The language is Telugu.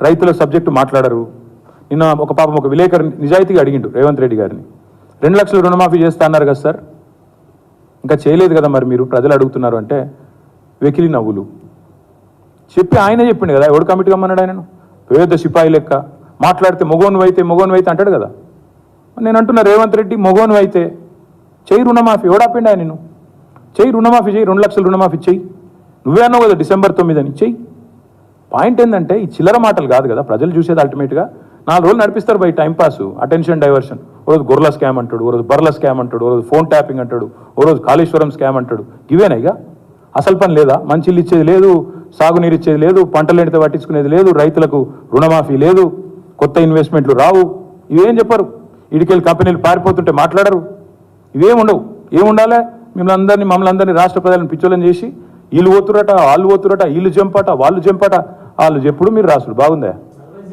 రైతుల సబ్జెక్టు మాట్లాడరు. నిన్న ఒక పాపం ఒక విలేకరు నిజాయితీగా అడిగిండు రేవంత్ రెడ్డి గారిని, 2 లక్షలు రుణమాఫీ చేస్తా అన్నారు కదా సార్, ఇంకా చేయలేదు కదా మరి మీరు ప్రజలు అడుగుతున్నారు అంటే వెకిలి నవ్వులు. చెప్పి ఆయనే చెప్పిండు కదా, ఎవడు కమిటీ కమ్మన్నాడు ఆయనను, పేద సిపాయి లెక్క మాట్లాడితే మొగోను అయితే అంటాడు కదా. నేను అంటున్నా రేవంత్ రెడ్డి మొగోను అయితే చెయ్యి రుణమాఫీ, ఎవడాపిండి ఆయన నిన్ను, చెయ్యి రుణమాఫీ చెయ్యి, 2 లక్షలు రుణమాఫీ చెయ్యి, నువ్వే అన్నావు కదా December 9 అని చెయ్యి. పాయింట్ ఏంటంటే ఈ చిల్లర మాటలు కాదు కదా ప్రజలు చూసేది. అల్టిమేట్గా 4 రోజులు నడిపిస్తారు బై టైంపాస్, అటెన్షన్ డైవర్షన్. ఓ రోజు గొర్రెల స్కామ్ అంటాడు, ఓ రోజు బర్రెల స్కామ్ అంటాడు, ఓ రోజు ఫోన్ ట్యాపింగ్ అంటాడు, ఓ రోజు కాళేశ్వరం స్కామ్ అంటాడు. ఇవేనా ఇక అసలు పని లేదా? మంచిలు ఇచ్చేది లేదు, సాగునీరు ఇచ్చేది లేదు, పంటలు ఎండితే పట్టించుకునేది లేదు, రైతులకు రుణమాఫీ లేదు, కొత్త ఇన్వెస్ట్మెంట్లు రావు, ఇవేం చెప్పరు. ఇడికెళ్ళి కంపెనీలు పారిపోతుంటే మాట్లాడరు. ఇవేం ఉండవు. ఏముండాలి? మమ్మల్ని అందరినీ రాష్ట్ర ప్రజలను పిచ్చోళ్ళని చేసి వీళ్ళు పోతురట, వాళ్ళు పోతురట, వీళ్ళు జంపట, వాళ్ళు జంపట, వాళ్ళు చెప్పుడు మీరు రాసుడు బాగుందా?